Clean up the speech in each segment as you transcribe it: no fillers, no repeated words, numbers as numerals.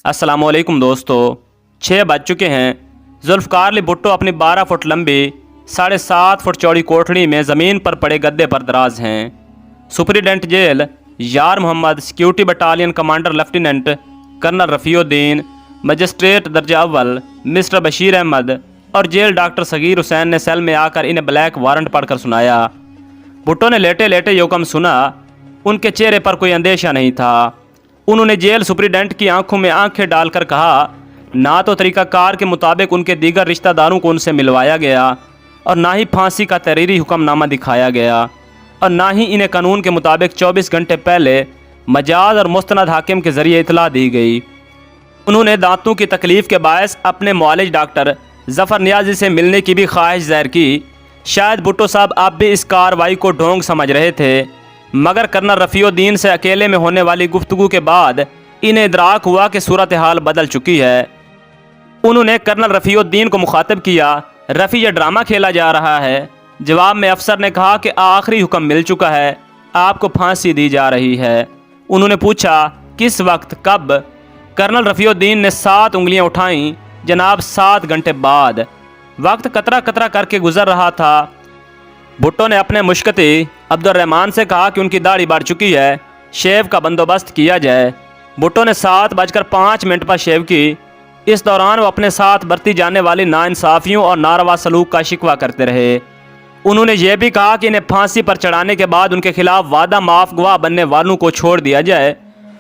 अस्सलामुअलैकुम दोस्तों, 6 बज चुके हैं। जुल्फ़कार अली भुट्टो अपनी 12 फुट लंबी 7.5 फुट चौड़ी कोठड़ी में ज़मीन पर पड़े गद्दे पर दराज हैं। Superintendent jail Yar Mohammad, security battalion commander lieutenant colonel Rafiuddin, magistrate दर्जा अव्वल मिस्टर बशीर अहमद और जेल डॉक्टर सगीर हुसैन ने सेल में आकर इन्हें ब्लैक वारंट पढ़कर सुनाया। भुट्टो ने लेटे लेटे ये हुक्म सुना। उनके चेहरे पर कोई अंदेशा नहीं था। उन्होंने जेल सुपरिटेंडेंट की आंखों में आंखें डालकर कहा, ना तो तरीक़ाकार के मुताबिक उनके दीगर रिश्तेदारों को उनसे मिलवाया गया और ना ही फांसी का तहरीरी हुक्मनामा दिखाया गया और ना ही इन्हें कानून के मुताबिक 24 घंटे पहले मजाज और मुस्तनद हाकिम के ज़रिए इतला दी गई। उन्होंने दांतों की तकलीफ़ के बायस अपने मुआलिज डॉक्टर ज़फ़र नियाज़ी से मिलने की भी ख्वाहिश ज़ाहिर की। शायद भुट्टो साहब आप भी इस कार्रवाई को ढोंग समझ रहे थे, मगर कर्नल रफ़ीउद्दीन से अकेले में होने वाली गुफ्तगू के बाद इन्हें इदराक हुआ कि सूरत हाल बदल चुकी है। उन्होंने कर्नल रफ़ीउद्दीन को मुखातिब किया, रफ़ी ये ड्रामा खेला जा रहा है। जवाब में अफसर ने कहा कि आखिरी हुक्म मिल चुका है, आपको फांसी दी जा रही है। उन्होंने पूछा, किस वक्त, कब? कर्नल रफ़ीउद्दीन ने 7 उंगलियां उठाईं। जनाब, 7 घंटे बाद। वक्त कतरा कतरा करके गुजर रहा था। भुट्टो ने अपने मुश्कती अब्दुर्रहमान से कहा कि उनकी दाढ़ी बढ़ चुकी है, शेव का बंदोबस्त किया जाए। भुट्टो ने 7:05 पर शेव की। इस दौरान वो अपने साथ बरती जाने वाली नाइंसाफ़ियों और नारवा सलूक का शिकवा करते रहे। उन्होंने ये भी कहा कि इन्हें फांसी पर चढ़ाने के बाद उनके खिलाफ वादा माफ गवाह बनने वालों को छोड़ दिया जाए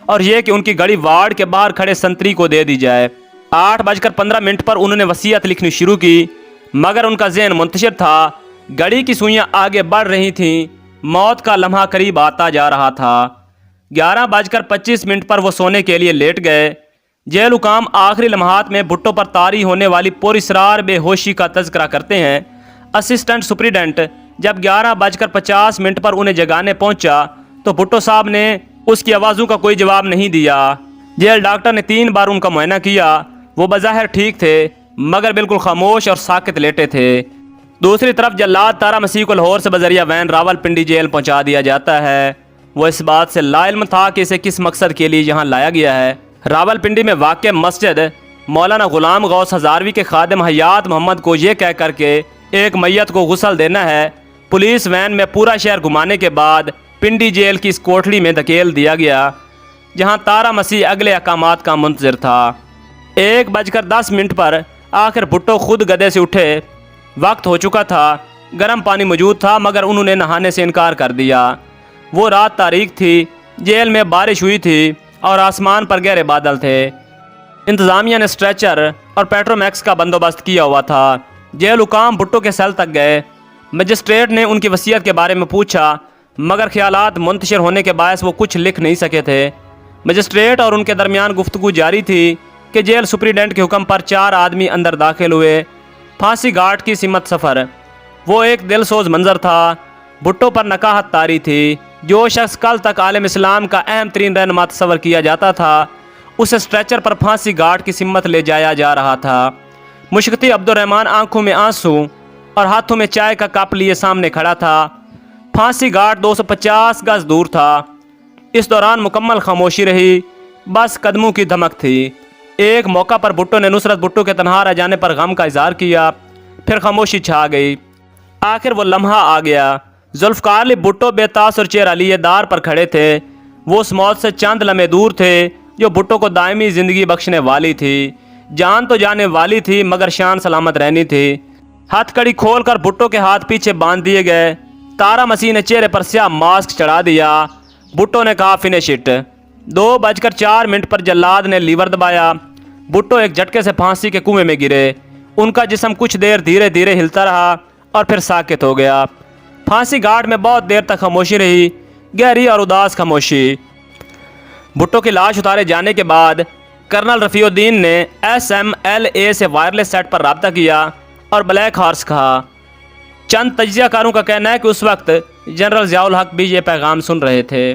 और यह कि उनकी गड़ी वार्ड के बाहर खड़े संतरी को दे दी जाए। 8:15 पर उन्होंने वसीयत लिखनी शुरू की, मगर उनका ज़हन मुंतशिर था। घड़ी की सुइयां आगे बढ़ रही थीं। मौत का लम्हा करीब आता जा रहा था। 11:25 पर वो सोने के लिए लेट गए। जेल हुकाम आखिरी लम्हात में भुट्टो पर तारी होने वाली पुरअसरार बेहोशी का तज़किरा करते हैं। असिस्टेंट सुपरिटेंडेंट जब 11:50 पर उन्हें जगाने पहुंचा तो भुट्टो साहब ने उसकी आवाज़ों का कोई जवाब नहीं दिया। जेल डॉक्टर ने 3 बार उनका मुआयना किया। वो बज़ाहिर ठीक थे, मगर बिल्कुल खामोश और साकित लेटे थे। दूसरी तरफ जल्लाद तारा मसीह को लाहौर से बजरिया वैन रावलपिंडी जेल पहुंचा दिया जाता है। वो इस बात से लाइल्म था कि इसे किस मकसद के लिए यहाँ लाया गया है। रावलपिंडी में वाक़ मस्जिद मौलाना ग़ुलाम गौस हज़ारवी के खादिम हयात मोहम्मद को ये कह करके एक मैयत को गुस्ल देना है। पुलिस वैन में पूरा शहर घुमाने के बाद पिंडी जेल की इस कोठड़ी में धकेल दिया गया, जहाँ तारा मसीह अगले अहकामात का मुंतज़िर था। 1:10 पर आखिर भुट्टो खुद गदे से उठे। वक्त हो चुका था। गर्म पानी मौजूद था, मगर उन्होंने नहाने से इनकार कर दिया। वो रात तारीख थी, जेल में बारिश हुई थी और आसमान पर गहरे बादल थे। इंतज़ामिया ने स्ट्रेचर और पेट्रोमैक्स का बंदोबस्त किया हुआ था। जेल हुकाम भुट्टो के सेल तक गए। मजिस्ट्रेट ने उनकी वसीयत के बारे में पूछा, मगर ख्यालात मुंतशिर होने के बायस वो कुछ लिख नहीं सके थे। मजिस्ट्रेट और उनके दरमियान गुफ्तगू जारी थी कि जेल सुपरिटेंडेंट के हुक्म पर 4 आदमी अंदर दाखिल हुए। फांसी घाट की सिमत सफ़र, वो एक दिलसोज मंजर था। भुट्टो पर नकाहत तारी थी। जो शख्स कल तक आलम इस्लाम का अहम तरीन रहनुमा तस्वर किया जाता था, उसे स्ट्रेचर पर फांसी घाट की सिमत ले जाया जा रहा था। मुश्किल अब्दुर्रहमान आंखों में आंसू और हाथों में चाय का कप लिए सामने खड़ा था। फांसी घाट 250 गज दूर था। इस दौरान मुकम्मल खामोशी रही, बस कदमों की धमक थी। एक मौका पर भुट्टो ने नुसरत भुट्टो के तनहा रह जाने पर गम का इजहार किया, फिर खामोशी छा गई। आखिर वो लम्हा आ गया। जुल्फ़कार अली भुट्टो बेतासुर चेहरा लिए दार पर खड़े थे। वो उस मौत से चंद लम्हे दूर थे जो भुट्टो को दायमी ज़िंदगी बख्शने वाली थी। जान तो जाने वाली थी, मगर शान सलामत रहनी थी। हथकड़ी खोल कर भुट्टो के हाथ पीछे बांध दिए गए। तारा मसीह ने चेहरे पर स्याह मास्क चढ़ा दिया। भुट्टो ने कहा, फिनिश इट। 2:04 पर जल्लाद ने लीवर दबाया। भुट्टो एक झटके से फांसी के कुएं में गिरे। उनका जिस्म कुछ देर धीरे धीरे हिलता रहा और फिर साकित हो गया। फांसी घाट में बहुत देर तक खामोशी रही, गहरी और उदास खामोशी। भुट्टो की लाश उतारे जाने के बाद कर्नल रफ़ीउद्दीन ने SMLA से वायरलेस सेट पर रब्ता किया और ब्लैक हॉर्स कहा। चंद तज्ज़ियाकारों का कहना है कि उस वक्त जनरल ज़ियाउल हक भी ये पैगाम सुन रहे थे।